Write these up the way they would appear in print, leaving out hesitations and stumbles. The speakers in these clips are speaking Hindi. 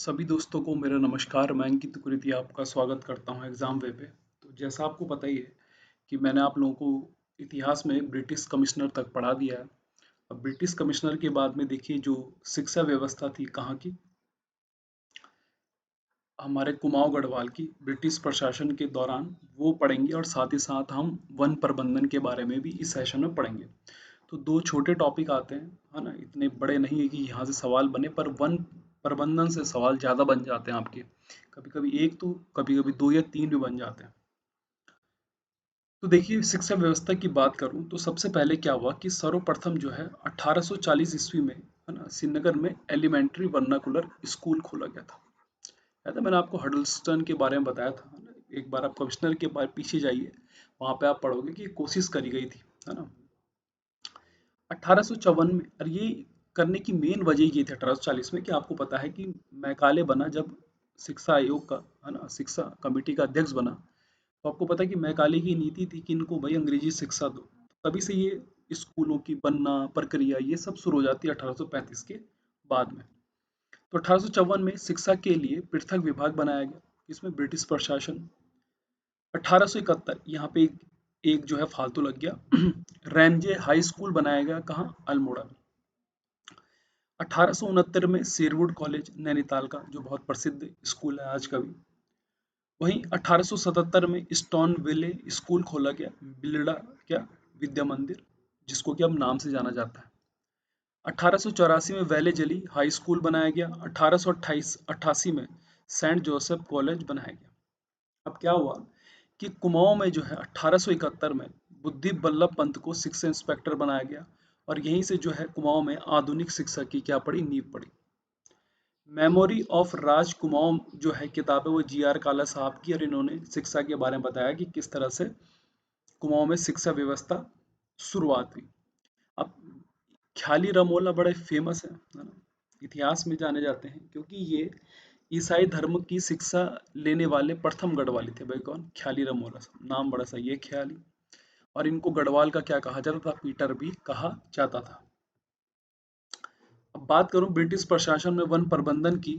सभी दोस्तों को मेरा नमस्कार। मैं अंकित कुरीति आपका स्वागत करता हूं एग्जाम वे पे। तो जैसा आपको पता ही है कि मैंने आप लोगों को इतिहास में ब्रिटिश कमिश्नर तक पढ़ा दिया है। अब ब्रिटिश कमिश्नर के बाद में देखिए जो शिक्षा व्यवस्था थी कहाँ की, हमारे कुमाऊं गढ़वाल की ब्रिटिश प्रशासन के दौरान वो पढ़ेंगे और साथ ही साथ हम वन प्रबंधन के बारे में भी इस सेशन में पढ़ेंगे। तो दो छोटे टॉपिक आते हैं, है ना, इतने बड़े नहीं है कि यहाँ से सवाल बने, पर वन प्रबंधन से सवाल ज़्यादा बन जाते हैं आपके। कभी कभी एक तो कभी कभी दो या तीन भी बन जाते हैं। तो देखिए शिक्षा व्यवस्था की बात करूं तो सबसे पहले क्या हुआ कि सर्वप्रथम जो है 1840 ईस्वी में, है ना, श्रीनगर में एलिमेंट्री वर्नाकुलर स्कूल खोला गया था। याद है मैंने आपको हडल्स्टन के बारे में बताया था, है ना। एक बार आप कमिश्नर के बारे पीछे जाइए, वहां पे आप पढ़ोगे कि कोशिश करी गई थी, है ना। 1854 में, और ये करने की मेन वजह ये थी 1840 में कि आपको पता है कि मैकाले बना जब शिक्षा आयोग का, है ना, शिक्षा कमेटी का अध्यक्ष बना। तो आपको पता है कि मैकाले की नीति थी कि इनको भाई अंग्रेजी शिक्षा दो। तभी से ये स्कूलों की बनना प्रक्रिया ये सब शुरू हो जाती है 1835 के बाद में। तो 1854 में शिक्षा के लिए पृथक विभाग बनाया गया, इसमें ब्रिटिश प्रशासन। 1871 यहाँ पे एक जो है फालतू लग गया रैमजे हाई स्कूल बनाया गया, कहाँ, अल्मोड़ा में। 1869 में शेरवुड कॉलेज नैनीताल का, जो बहुत प्रसिद्ध स्कूल है आज का भी। वहीं 1877 में स्टोन विले स्कूल खोला गया, बिलड़ा क्या विद्या मंदिर, जिसको कि अब नाम से जाना जाता है। 1884 में वैले जली हाई स्कूल बनाया गया। 1888 में सेंट जोसेफ कॉलेज बनाया गया। अब क्या हुआ कि कुमाऊं में जो है 1871 में बुद्धि बल्लभ पंत को शिक्षा इंस्पेक्टर बनाया गया, और यहीं से जो है कुमाऊं में आधुनिक शिक्षा की क्या पड़ी, नींव पड़ी। मेमोरी ऑफ राज कुमाऊं जो है किताब है, वो जी.आर. काला साहब की, और इन्होंने शिक्षा के बारे में बताया कि किस तरह से कुमाऊं में शिक्षा व्यवस्था शुरुआत हुई। अब ख्याली रमोला बड़े फेमस है ना, इतिहास में जाने जाते हैं, क्योंकि ये ईसाई धर्म की शिक्षा लेने वाले प्रथम गढ़वाली थे। भाई कौन, ख्याली रमोला, नाम बड़ा सही है ख्याली। और इनको गढ़वाल का क्या कहा जाता था, पीटर भी कहा जाता था। अब बात करूं ब्रिटिश प्रशासन में वन प्रबंधन की,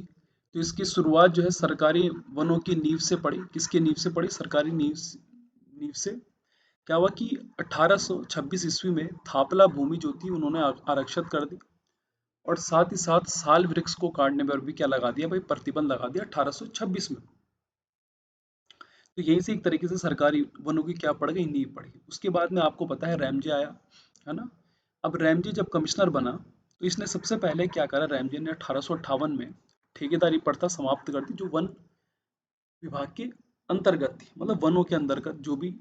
तो इसकी शुरुआत जो है सरकारी वनों की नींव से पड़ी। किसकी नींव से पड़ी, सरकारी नींव से। क्या हुआ कि 1826 ईस्वी में थापला भूमि जो थी उन्होंने आरक्षित कर दी, और साथ ही साथ साल वृक्ष को काटने पर भी क्या लगा दिया भाई, प्रतिबंध लगा दिया 1826 में। तो यहीं से एक तरीके से सरकारी वनों की क्या पड़ गई, नींव पड़ी। उसके बाद में आपको पता है रैमजे आया, है ना। अब रैमजे जब कमिश्नर बना तो इसने सबसे पहले क्या करा, रैमजे ने 1858 में ठेकेदारी प्रथा समाप्त कर दी, जो वन विभाग के अंतर्गत थी। मतलब वनों के अंतर्गत जो भी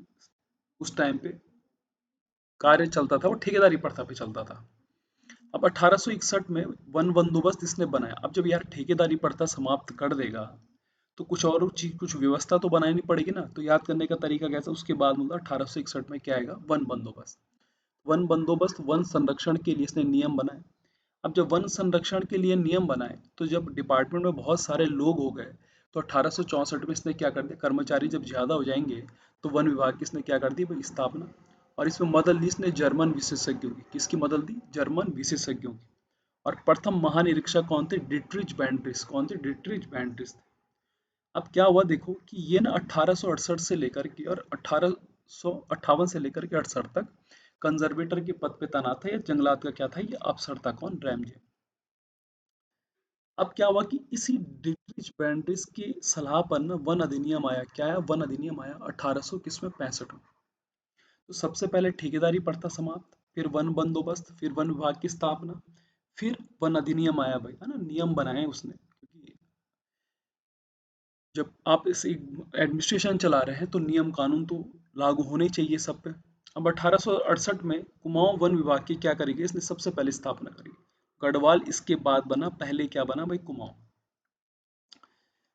उस टाइम पे कार्य चलता था वो ठेकेदारी प्रथा पे चलता था। अब 1861 में वन बंदोबस्त इसने बनाया। अब जब यार ठेकेदारी प्रथा समाप्त कर देगा तो कुछ और चीज, कुछ व्यवस्था तो बनानी पड़ेगी ना। तो याद करने का तरीका कैसा, उसके बाद मतलब 1861 में क्या आएगा, वन बंदोबस्त। वन बंदोबस्त, वन संरक्षण के लिए इसने नियम बनाए। अब जब वन संरक्षण के लिए नियम बनाए तो जब डिपार्टमेंट में बहुत सारे लोग हो गए, तो 1864 में इसने क्या कर दिया, कर्मचारी जब ज्यादा हो जाएंगे तो वन विभाग की इसने क्या कर दी भाई, स्थापना। और इसमें मदद ली इसने जर्मन विशेषज्ञों की। किसकी मदद दी, जर्मन विशेषज्ञों की। और प्रथम महानिरीक्षक कौन थे, डिट्रिच बैंड्रिस। कौन थे, डिट्रिच बैंड्रिस थे। अब क्या हुआ देखो कि ये ना 1868 से लेकर के और 1858 से लेकर के 68 तक कंजर्वेटर के पद पे तैनात था। या जंगलात का क्या था, ये अफसर था, कौन, रैमजे। अब क्या हुआ कि इसी डिट्रिच बैंड्रिस की सलाह पर ना वन अधिनियम आया। क्या आया, वन अधिनियम आया 1800 किसमें, 65 में। तो सबसे पहले ठेकेदारी प्रथा समाप्त, फिर वन बंदोबस्त, फिर वन विभाग की स्थापना, फिर वन अधिनियम आया भाई, है ना, नियम बनाए उसने। क्योंकि जब आप इस एडमिनिस्ट्रेशन चला रहे हैं तो नियम कानून तो लागू होने चाहिए सब पे। अब 1868 में कुमाऊं वन विभाग की क्या करी गई, इसने सबसे पहले स्थापना करी। गढ़वाल इसके बाद बना, पहले क्या बना भाई, कुमाऊं।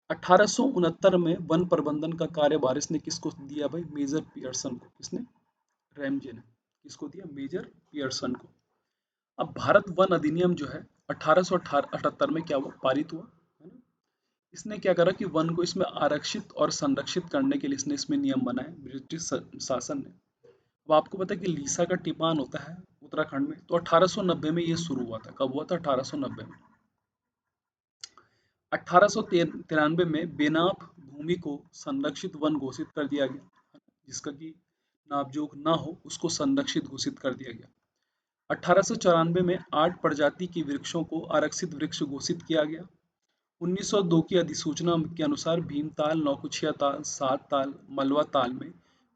1869 में वन प्रबंधन का कार्यभार इसने किसको दिया भाई, मेजर पियर्सन को। किसने, रैमजे ने। किसको दिया, मेजर पियर्सन को। अब भारत वन अधिनियम जो है 1878 में क्या हुआ, पारित हुआ, है ना। इसने क्या करा कि वन को इसमें आरक्षित और संरक्षित करने के लिए इसने इसमें नियम बनाए, ब्रिटिश शासन ने। अब आपको पता है कि लीसा का टिपान होता है उत्तराखंड में, तो 1890 में ये शुरू हुआ था। कब हुआ था, 1890 में। 1893 में बेनाप भूमि को संरक्षित वन घोषित कर दिया गया, जिसका कि नापजोग ना हो उसको संरक्षित घोषित कर दिया गया। 1894 में 8 प्रजाति के वृक्षों को आरक्षित वृक्ष घोषित किया गया। 1902 की अधिसूचना के अनुसार भीमताल, नौकुचिया ताल, सात ताल, मलवा ताल में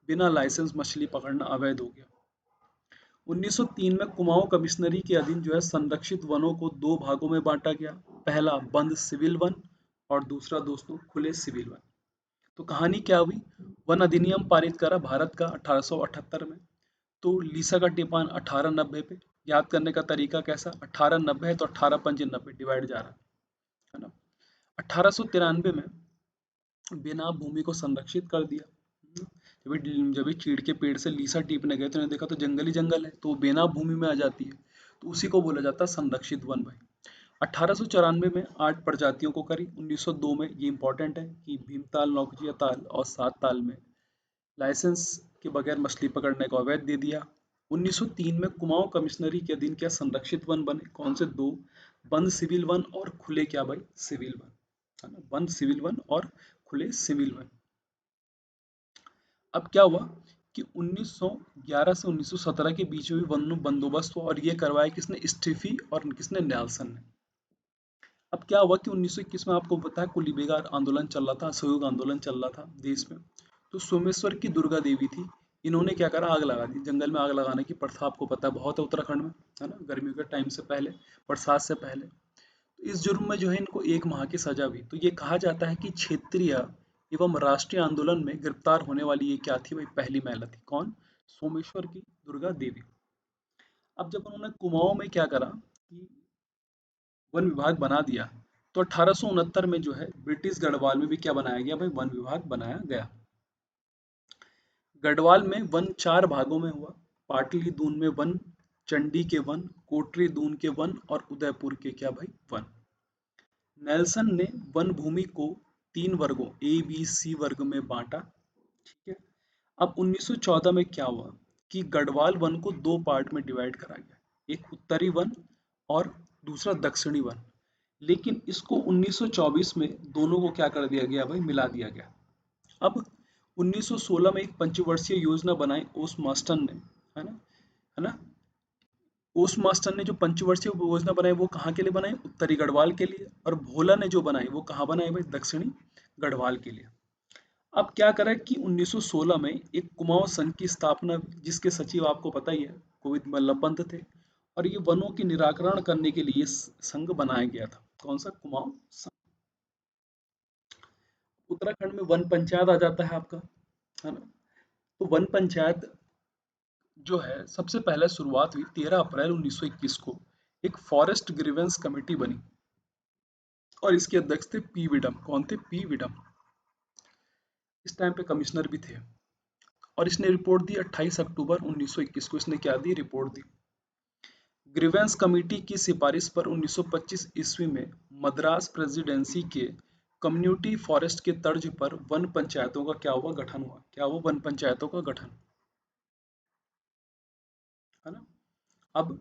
बिना लाइसेंस मछली पकड़ना अवैध हो गया। 1903 में कुमाऊं कमिश्नरी के अधीन जो है संरक्षित वनों को दो भागों में बांटा गया। पहला बंद सिविल वन और दूसरा दोस्तों खुले सिविल वन। तो कहानी क्या हुई, वन अधिनियम पारित करा भारत का 1878 में। तो लीसा का टिपान 1890 पे। याद करने का तरीका कैसा, 1890 है तो 18 पंजे 90 डिवाइड जा रहा है ना। 1893 में बेनाम भूमि को संरक्षित कर दिया। जब भी चीड़ के पेड़ से लीसा टीपने गए तो उन्होंने देखा तो जंगल ही जंगल है, तो वो बेनाम भूमि में आ जाती है, तो उसी को बोला जाता है संरक्षित वन भाई। 1894 में 8 प्रजातियों को करी। 1902 में ये इंपॉर्टेंट है कि भीमताल, नौकुचिया ताल और सात ताल में लाइसेंस के बगैर मछली पकड़ने को अवैध दे दिया। 1903 में कुमाऊं कमिश्नरी के अधीन क्या संरक्षित वन बने, कौन से दो, बंद सिविल वन और खुले क्या भाई सिविल वन, है ना, बंद सिविल वन और खुले सिविल वन। अब क्या हुआ कि 1911 से 1917 के बीच में भी वन बंदोबस्त हुआ और ये करवाया किसने, स्टीफी और किसने, नेल्सन ने। अब क्या हुआ कि 1921 में आपको पता है कुली बेगार आंदोलन चल रहा था, असहयोग आंदोलन चल रहा था देश में। तो सोमेश्वर की दुर्गा देवी थी, इन्होंने क्या करा, आग लगा दी। जंगल में आग लगाने की प्रथा आपको पता है बहुत है उत्तराखंड में, है ना, गर्मियों के टाइम से पहले, बरसात से पहले। तो इस जुर्म में जो है इनको 1 माह की सजा हुई। तो ये कहा जाता है कि क्षेत्रीय एवं राष्ट्रीय आंदोलन में गिरफ्तार होने वाली ये क्या थी भाई, पहली महिला थी। कौन, सोमेश्वर की दुर्गा देवी। अब जब उन्होंने कुमाऊं में क्या करा कि वन विभाग बना दिया, तो 1869 में जो है ब्रिटिश गढ़वाल में भी क्या बनाया गया भाई, वन विभाग बनाया गया। गढ़वाल में वन 4 भागों में हुआ। पाटली दून में वन, चंडी के वन, कोटरी दून के वन और उदयपुर के क्या भाई वन। नेल्सन ने वन भूमि को 3 वर्गों ए बी सी वर्ग में बांटा। ठीक है। अब 1914 में क्या हुआ कि गढ़वाल वन को 2 पार्ट में डिवाइड करा गया, एक उत्तरी वन और दूसरा दक्षिणी वन। लेकिन इसको 1924 में दोनों को क्या कर दिया गया भाई, मिला दिया गया। अब 1916 में एक पंचवर्षीय योजना बनाई ओस मास्टन ने, है ना। ओस मास्टन ने जो पंचवर्षीय योजना बनाई वो कहाँ के लिए बनाई, उत्तरी गढ़वाल के लिए। और भोला ने जो बनाई वो कहाँ बनाई भाई, दक्षिणी गढ़वाल के लिए। अब क्या करा कि 1916 में एक कुमाऊं संघ की स्थापना, जिसके सचिव आपको पता ही है गोविंद बल्लभ पंत थे। और ये वनों की निराकरण करने के लिए संघ बनाया गया था, कौन सा, कुमाऊं संघ। उत्तराखंड में वन पंचायत आ जाता है आपका, है ना। तो वन पंचायत जो है सबसे पहले शुरुआत हुई 13 अप्रैल 1921 को। एक फॉरेस्ट ग्रीवेंस कमेटी बनी और इसके अध्यक्ष थे पी विडम। कौन थे, पी विडम। इस टाइम पे कमिश्नर भी थे। और इसने रिपोर्ट दी 28 अक्टूबर 1921 को। इसने क्या दी, रिपोर्ट दी। ग्रीवेंस कमेटी की सिफारिश पर 1925 ईस्वी में मद्रास प्रेसिडेंसी के कम्युनिटी फॉरेस्ट के तर्ज पर वन पंचायतों का क्या हुआ, गठन हुआ। क्या हुआ, वन पंचायतों का गठन, है ना। अब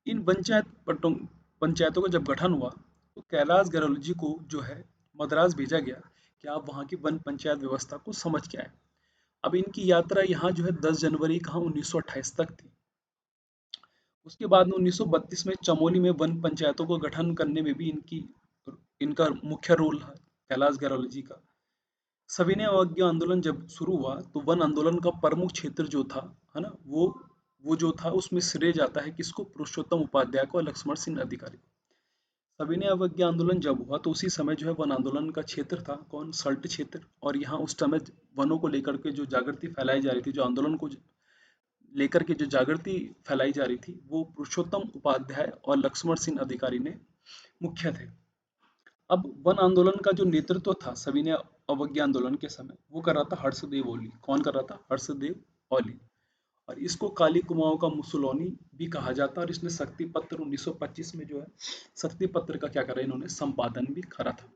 इन पंचायतों का जब गठन हुआ तो कैलाश गैरोल जी को जो है मद्रास भेजा गया कि आप वहाँ की वन पंचायत व्यवस्था को समझ के आए। अब इनकी यात्रा यहाँ जो है 10 जनवरी कहाँ 1928 तक थी। उसके बाद में 1932 में चमोली में वन पंचायतों को गठन करने में भी इनका मुख्य रोल है, कैलाश गैरोल जी का। सविनय अवज्ञा आंदोलन जब शुरू हुआ तो वन आंदोलन का प्रमुख क्षेत्र जो था, है ना, वो जो था उसमें श्रेय जाता है किसको, पुरुषोत्तम उपाध्याय को और लक्ष्मण सिंह अधिकारी। सविनय अवज्ञा आंदोलन जब हुआ तो उसी समय जो है वन आंदोलन का क्षेत्र था कौन, सल्ट क्षेत्र। और यहाँ उस समय वनों को लेकर के जो जागृति फैलाई जा रही थी, जो आंदोलन को लेकर के जो जागृति फैलाई जा रही थी, वो पुरुषोत्तम उपाध्याय और लक्ष्मण सिंह अधिकारी ने मुख्य थे। अब वन आंदोलन का जो नेतृत्व था सविनय अवज्ञा आंदोलन के समय, वो कर रहा था हर्षदेव ओली। कौन कर रहा था, हर्षदेव ओली। और इसको काली कुमाऊं का मुसोलिनी भी कहा जाता है। और इसने शक्ति पत्र 1925 में जो है शक्ति पत्र का क्या करा, इन्होंने संपादन भी करा था।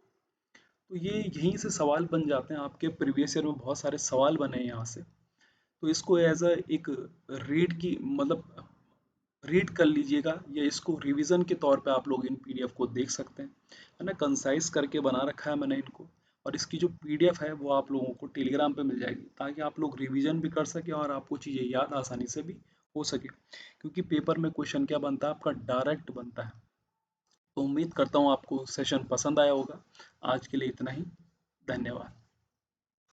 तो ये यहीं से सवाल बन जाते हैं, आपके प्रीवियस ईयर में बहुत सारे सवाल बने हैं यहाँ से। तो इसको एज अ एक रीड की मतलब रीड कर लीजिएगा या इसको रिवीजन के तौर पे आप लोग इन पीडीएफ को देख सकते हैं, है ना। कंसाइज करके बना रखा है मैंने इनको, और इसकी जो पीडीएफ है वो आप लोगों को टेलीग्राम पे मिल जाएगी, ताकि आप लोग रिवीजन भी कर सके और आपको चीज़ें याद आसानी से भी हो सके, क्योंकि पेपर में क्वेश्चन क्या बनता है आपका, डायरेक्ट बनता है। तो उम्मीद करता हूँ आपको सेशन पसंद आया होगा। आज के लिए इतना ही। धन्यवाद।